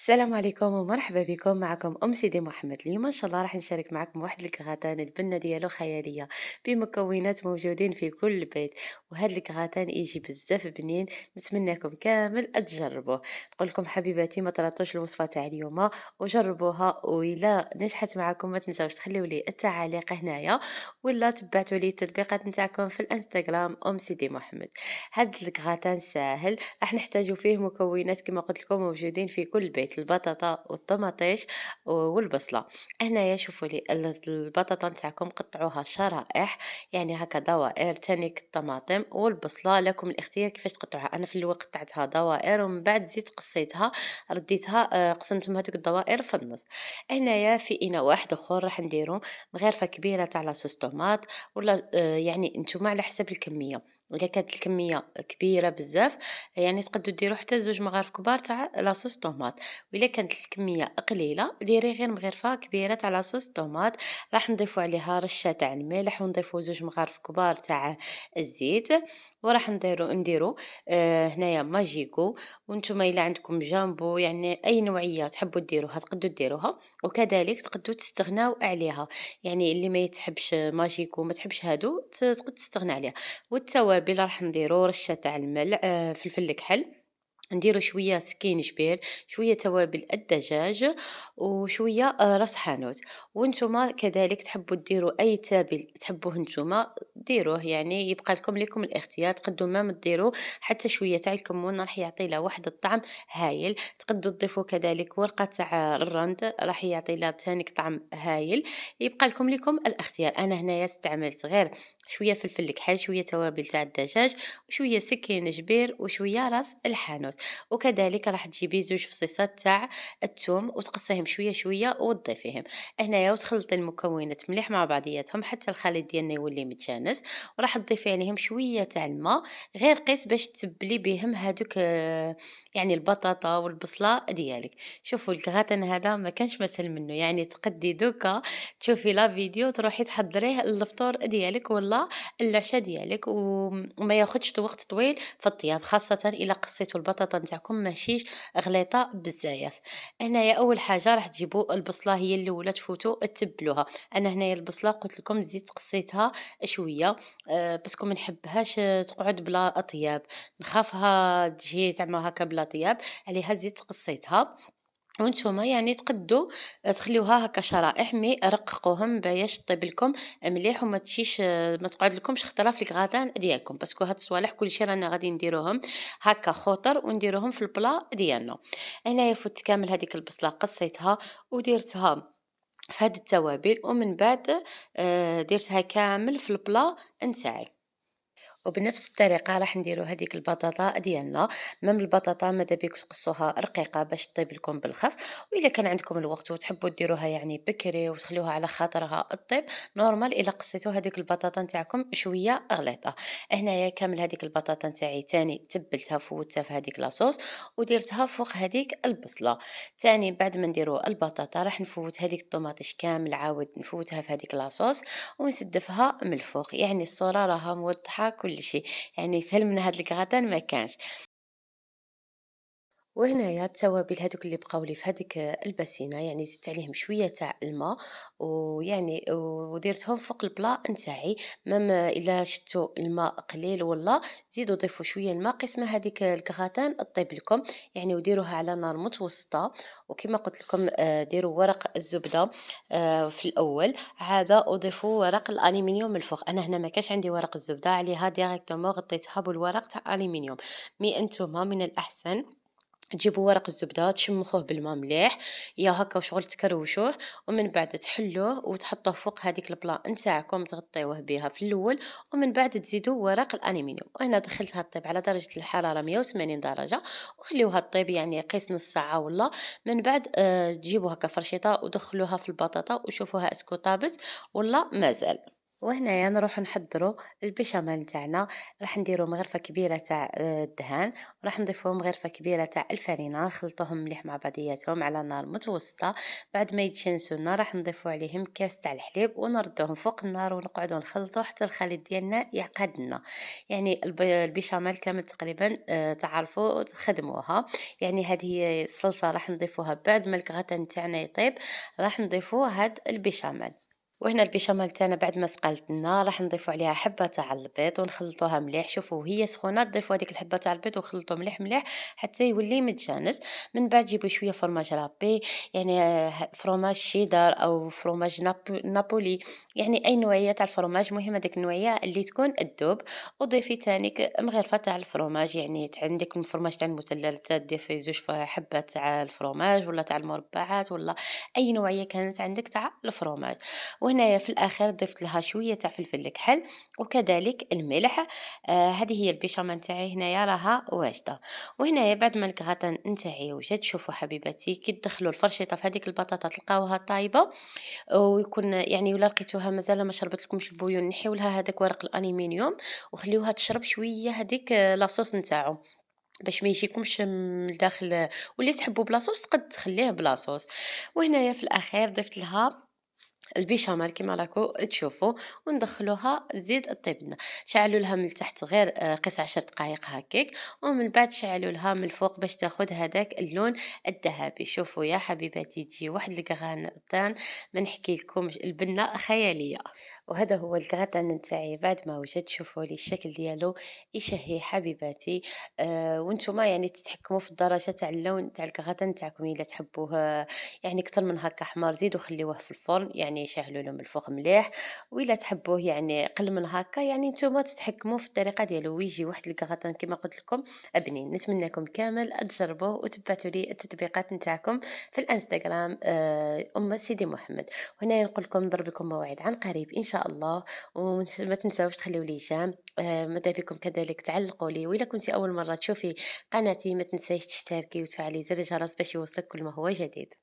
السلام عليكم ومرحبا بكم. معكم سيدي محمد. اليوم ان شاء الله راح نشارك معكم واحد الكغاتان البنه ديالو خياليه بمكونات موجودين في كل بيت. وهاد الكغاتان يجي بزاف بنين، نتمنىكم كامل تجربوه. نقول لكم حبيباتي ما ترطوش الوصفه تاع اليوم وجربوها، وإلا نجحت معكم ما تنساوش تخليو لي التعاليق هنايا، ولا تبعتوا لي التطبيقات نتاعكم في الانستغرام سيدي محمد. هاد الكغاتان ساهل، راح نحتاجو فيه مكونات كما قلت لكم موجودين في كل بيت: البطاطا والطماطيش والبصلة. هنايا شوفوا لي البطاطا نتاعكم قطعوها شرائح، يعني هكا دوائر. تانيك الطماطم والبصلة لكم الاختيار كيفاش تقطعوها. انا في الاول قطعتها دوائر ومن بعد زيد قصيتها، رديتها قسمتهم هذوك الدوائر في النص. هنايا في اناء واحد اخر راح نديرو مغرفة كبيرة تاع لاصوص طوماط، ولا يعني نتوما على حسب الكمية. إلا كانت الكمية كبيرة بزاف، يعني تقدروا ديروا حتى 2 مغارف كبار تاع لاصوص طوماط. وإلا كانت الكمية قليلة ديري غير مغرفة كبيرة تاع لاصوص طوماط. راح نضيفوا عليها رشة تاع الملح، ونضيفوا 2 مغارف كبار تاع الزيت. وراح نديروا هنايا ماجيكو. وانتم إلا عندكم جامبو، يعني أي نوعية تحبوا ديروها تقدروا ديروها، وكذلك تقدروا تستغناو عليها. يعني اللي ما يتحبش ماجيكو ما تحبش هادو تقد تستغنى عليها. والتوابل راح نديرو رشة تاع الملح، فلفل الكحل، نديرو شوية سكينجبير، شوية توابل الدجاج، وشوية راس حانوت. وانتم كذلك تحبوا ديروا اي تابل تحبوه نتوما ديروه، يعني يبقى لكم الاختيار. تقدروا ما ديروا حتى شوية تاع الكمون، راح يعطي له واحد الطعم هايل. تقدروا تضيفوا كذلك ورقة تاع الرند، راح يعطي له ثاني طعم هايل. يبقى لكم الاختيار. انا هنايا استعملت غير شوية فلفل الكحل، شوية توابل تاع الدجاج، وشوية سكينجبير، وشوية راس الحانوت. وكذلك راح تجيبي 2 فصيصات تاع الثوم وتقصيهم شويه شويه وتضيفيهم هنايا، وتخلطي المكونات مليح مع بعضياتهم حتى الخليط ديالنا يولي متجانس. وراح تضيفي عليهم شويه تاع الماء، غير قيس باش تبلي بهم هادوك يعني البطاطا والبصله ديالك. شوفوا الكغاتن هذا ما كانش مثل منه، يعني تقدي دوكا تشوفي لا فيديو تروحي تحضريه الفطور ديالك ولا العشاء ديالك، وما ياخدش وقت طويل في الطياب، خاصة إلا قصيتوا البطاطا نتاعكم ماشيش غليظة بزاف. هنايا أول حاجة راح تجيبوا البصلة، هي الأولى تفوتوا تتبلوها. أنا هنايا البصلة قلت لكم زيد قصيتها شوية، باسكو ما نحبهاش تقعد بلا أطياب، نخافها تجي زعما هكا بلا طياب، عليها زيد قصيتها. وانتوما يعني تقدوا تخليوها هكا شرائح، مي رققوهم باش طيب لكم مليح، وما تجيش ما تقعد لكمش خطره في الغرضان ديالكم، باسكو هاد الصوالح كلشي رانا غادي نديروهم هكا خضر ونديروهم في البلا ديالنا. هنايا فوت كامل هذيك البصله قصيتها وديرتها في هاد التوابل، ومن بعد درتها كامل في البلا نتاعي. وبنفس الطريقة راح نديرو هذيك البطاطا ديالنا. مام البطاطا ماذا بيك تقصوها رقيقة باش طيب لكم بالخف. وإلا كان عندكم الوقت وتحبوا ديروها يعني بكري وتخلوها على خاطرها الطيب نورمال، إلا قصيتو هذيك البطاطا نتاعكم شوية غليظة. هنايا كامل هذيك البطاطا نتاعي تاني تبلتها فوتها في هذيك لاصوص، وديرتها فوق هذيك البصلة. تاني بعد ما نديرو البطاطا راح نفوت هذيك الطوماطيش كامل، عاود نفوتها في هذيك لاصوص ونسدفها من الفوق. يعني الصورة راها موضحة كل شيء، يعني سهل من هاد الكغاتان ما كانش. وهنايا التوابل هادوك اللي بقاو لي في هذيك الباسينه، يعني زدت عليهم شويه تاع الماء، ويعني وديرتهم فوق البلا نتاعي. مام الا شفتوا الماء قليل ولا زيدوا ضيفوا شويه الماء قسمه هذيك الكغاتان طيب لكم، يعني وديروها على نار متوسطه. وكما قلت لكم ديروا ورق الزبده في الاول، عاد اضيفوا ورق الالومنيوم من الفوق. انا هنا ما كاش عندي ورق الزبده، عليها ديريكتومون غطيتها بالورق تاع الومنيوم. مي انتم من الاحسن تجيبوا ورق الزبدة تشمخوه بالما مليح، يا هكا وشغل تكروشوه، ومن بعد تحلوه وتحطوه فوق هذيك البلا نتاعكم تغطيوه بها في الاول، ومن بعد تزيدوا ورق الالومنيوم. وانا دخلتها طيب على درجة الحرارة 180 درجة، وخليوها طيب يعني قيس نص ساعة ولا. من بعد تجيبوا هكا فرشيطة ودخلوها في البطاطا وشوفوها اسكو طابت ولا مازال. وهنايا نروحو نحضروا البيشاميل نتاعنا. راح نديرو مغرفة كبيرة تاع الدهان، وراح نضيفو مغرفة كبيرة تاع الفرينة، نخلطوهم مليح مع بعضياتهم على نار متوسطة. بعد ما يتجانسوا لنا راح نضيفو عليهم كاس تاع الحليب ونردوهم فوق النار ونقعدو نخلطو حتى الخليط ديالنا يعقد لنا. يعني البيشاميل كامل تقريبا تعرفوا تخدموها. يعني هذه هي الصلصة راح نضيفوها بعد ما الكغاتان تاعنا يطيب. راح نضيفو هاد البيشاميل. وهنا البيشاميل تاعنا بعد ما ثقلت لنا راح نضيفوا عليها حبة تاع البيض ونخلطوها مليح. شوفوا وهي سخونة تضيفوا هذيك الحبة تاع البيض وخلطوه مليح مليح حتى يولي متجانس. من بعد جيبوا شوية فرماج رابي، يعني فرماج شيدر او فرماج نابولي، يعني اي نوعية تاع الفرماج، مهم هذيك النوعية اللي تكون الدوب. وضيفي تاني مغرفة تاع الفرماج، يعني عندك الفرماج تاع المثلث تضيفي زوج حبات تاع الفرماج ولا تاع المربعات ولا اي نوعية كانت عندك تاع الفرماج. وهنايا في الأخير ضفت لها شوية تاع فلفل الكحل وكذلك الملح. هذه هي البيشاميل نتاعي هنايا راها واجدة. وهنايا بعد ما الكغاتان نتاعي وجد، شوفوا حبيباتي كي تدخلوا الفرشيطة في هذيك البطاطا تلقاوها طايبة، ويكون يعني ولا لقيتوها مازال ما شربت لكمش البويون، نحيو لها هذاك ورق الالومنيوم وخليوها تشرب شويه هذيك لاصوص نتاعو باش ما يجيكمش من الداخل. واللي تحبوا بلاصوص تقد تخليه بلاصوص. وهنايا في الاخير ضفت لها البيشاميل كيما راكو تشوفوا، وندخلوها تزيد الطيب لنا. شعلوا لها من التحت غير قيس 10 دقائق هكاك، ومن بعد شعلوا لها من الفوق باش تاخد هذاك اللون الذهبي. شوفوا يا حبيباتي تجي واحد الكغان ما نحكي لكمش، البنه خياليه. وهذا هو الكغاتان نتاعي بعد ما وجد. شوفوا لي الشكل ديالو يشهي حبيباتي. وانتم يعني تتحكموا في الدرجه تاع اللون تاع الكغاتان نتاعكم، الا تحبوه يعني أكتر من هكا حمار زيدوا خليوه في الفرن، يعني شعلوا له من الفوق مليح. وإلا تحبوه يعني قل من هكا، يعني نتوما تتحكموا في الطريقة ديالو ويجي واحد الكغاتان كما قلت لكم بنين. نتمنى لكم كامل تجربوه وتبعتوا لي التطبيقات نتاعكم في الانستغرام أم سيدي محمد. هنا نقول لكم نضرب لكم موعد عن قريب إن شاء الله. وما تنساوش تخليوا لي جام. ماذا بكم كذلك تعلقوا لي، وإلا كنتي أول مرة تشوفي قناتي ما تنسايش تشتركي وتفعلي زر الجرس باش يوصلك كل ما هو جديد.